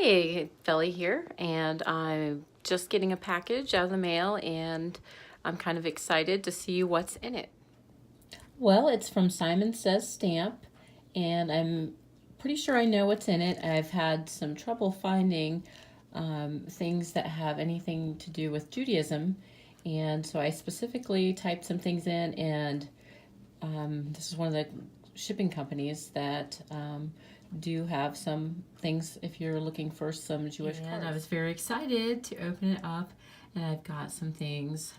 Hey, Felly here, and I'm just getting a package out of the mail, and I'm kind of excited to see what's in it. Well, it's from Simon Says Stamp, and I'm pretty sure I know what's in it. I've had some trouble finding things that have anything to do with Judaism, and so I specifically typed some things in, and this is one of the shipping companies that do have some things if you're looking for some Jewish cards. And I was very excited to open it up, and I've got some things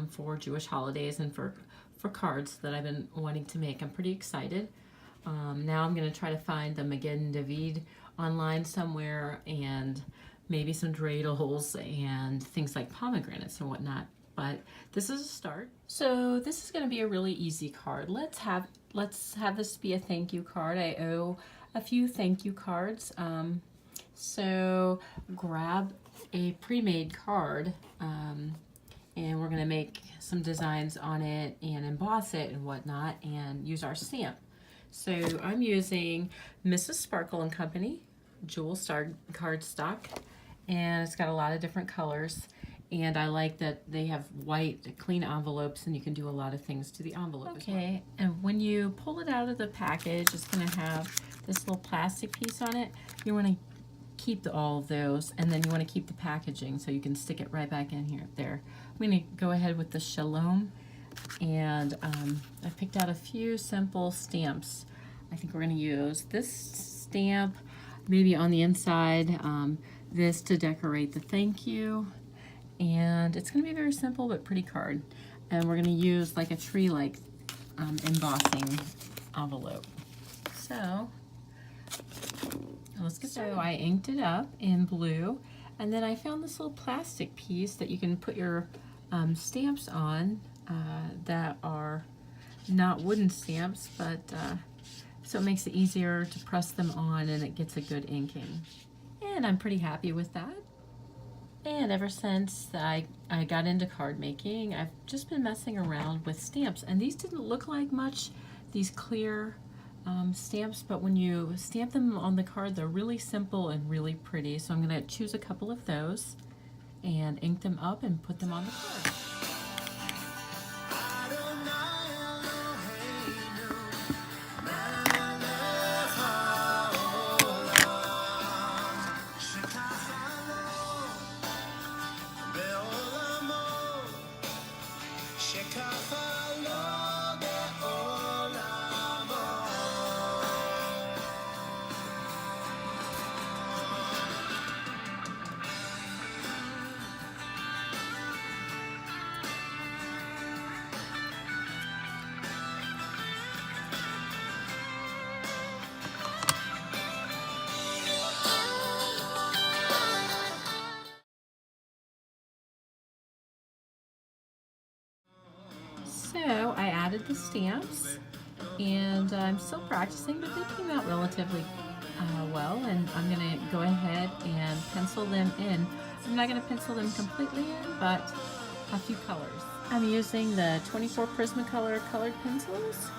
for Jewish holidays and for cards that I've been wanting to make. I'm pretty excited. Now I'm going to try to find the Magen David online somewhere, and maybe some dreidels and things like pomegranates and whatnot. But this is a start. So this is going to be a really easy card. Let's have this be a thank you card. I owe a few thank you cards. So grab a pre-made card, and we're going to make some designs on it and emboss it and whatnot and use our stamp. So I'm using Mrs. Sparkle and Company Jewel Star cardstock, and it's got a lot of different colors. And I like that they have white, clean envelopes, and you can do a lot of things to the envelope. Okay, and when you pull it out of the package, it's going to have this little plastic piece on it. You want to keep all of those, and then you want to keep the packaging so you can stick it right back in here. There. I'm going to go ahead with the Shalom, and I picked out a few simple stamps. I think we're going to use this stamp, maybe on the inside, this to decorate the thank you. And it's going to be very simple but pretty card. And we're going to use like a tree-like embossing envelope. So let's get started. So I inked it up in blue, and then I found this little plastic piece that you can put your stamps on that are not wooden stamps, but so it makes it easier to press them on, and it gets a good inking. And I'm pretty happy with that. And ever since I got into card making, I've just been messing around with stamps. And these didn't look like much, these clear stamps, but when you stamp them on the card, they're really simple and really pretty. So I'm going to choose a couple of those and ink them up and put them on the card. So I added the stamps, and I'm still practicing, but they came out relatively well, and I'm going to go ahead and pencil them in. I'm not going to pencil them completely in, but a few colors. I'm using the 24 Prismacolor colored pencils,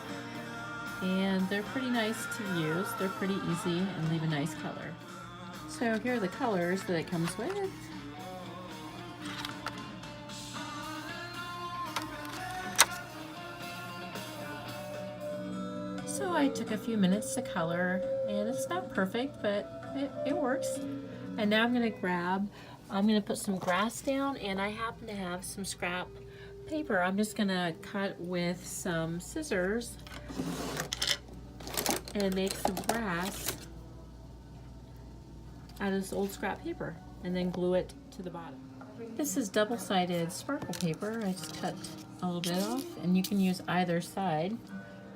and they're pretty nice to use. They're pretty easy and leave a nice color. So here are the colors that it comes with. So I took a few minutes to color, and it's not perfect, but it works. And now I'm going to put some grass down, and I happen to have some scrap paper. I'm just going to cut with some scissors and make some grass out of this old scrap paper, and then glue it to the bottom. This is double-sided sparkle paper. I just cut a little bit off, and you can use either side.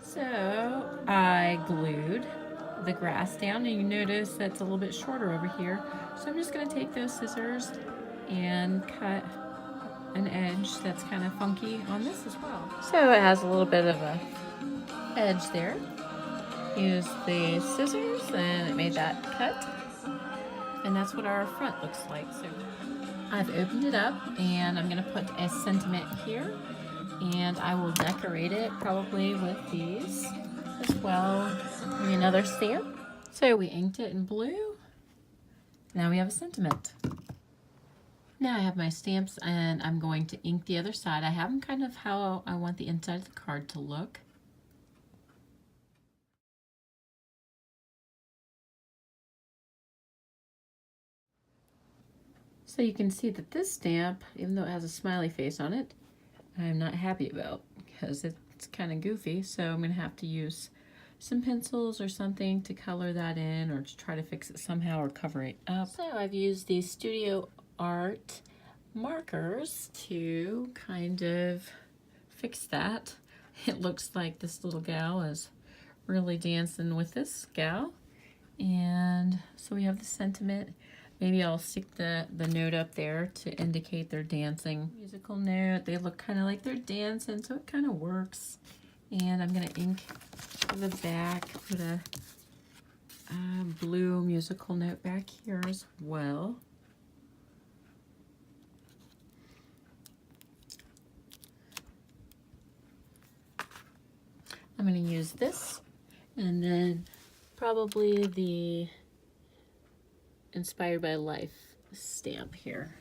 So I glued the grass down, and you notice that's a little bit shorter over here. So I'm just going to take those scissors and cut an edge that's kind of funky on this as well. So it has a little bit of a edge there. Use the scissors, and it made that cut. And that's what our front looks like. So I've opened it up, and I'm going to put a sentiment here. And I will decorate it probably with these as well. Maybe another stamp. So we inked it in blue, Now we have a sentiment. Now I have my stamps and I'm going to ink the other side. I have them kind of how I want the inside of the card to look. So you can see that this stamp, even though it has a smiley face on it, I'm not happy about because it's kind of goofy. So I'm going to have to use some pencils or something to color that in, or to try to fix it somehow or cover it up. So I've used these Studio Art markers to kind of fix that. It looks like this little gal is really dancing with this gal. And so we have the sentiment. Maybe I'll stick the note up there to indicate they're dancing. Musical note, they look kind of like they're dancing, so it kind of works. And I'm gonna ink the back, put a blue musical note back here as well. I'm gonna use this, and then probably the Inspired by Life stamp here.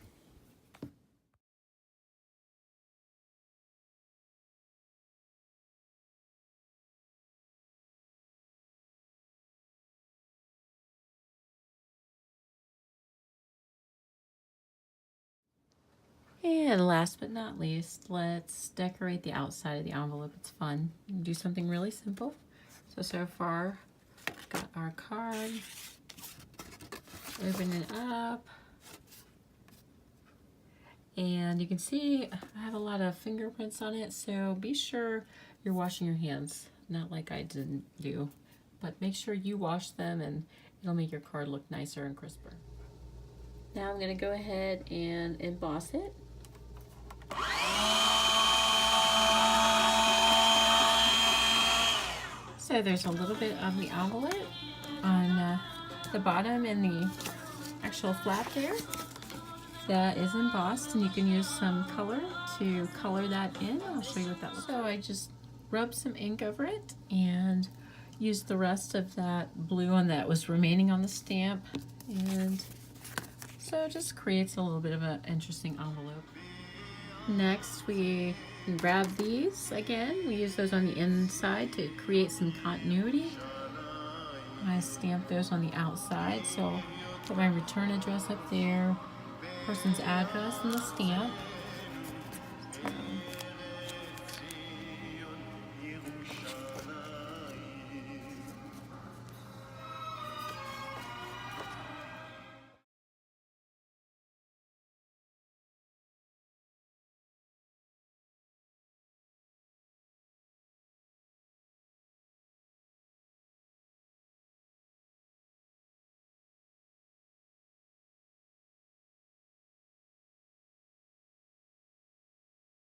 And last but not least, let's decorate the outside of the envelope. It's fun. Do something really simple. So far, got our card. Open it up. And you can see I have a lot of fingerprints on it, so be sure you're washing your hands. Not like I didn't do, but make sure you wash them and it'll make your card look nicer and crisper. Now I'm gonna go ahead and emboss it. So there's a little bit of the envelope on the bottom and the actual flap there that is embossed, and you can use some color to color that in. I'll show you what that looks like. So I just rubbed some ink over it and used the rest of that blue on that was remaining on the stamp, and so it just creates a little bit of an interesting envelope. Next, we grab these again. We use those on the inside to create some continuity. I stamp those on the outside, so put my return address up there, person's address, and the stamp.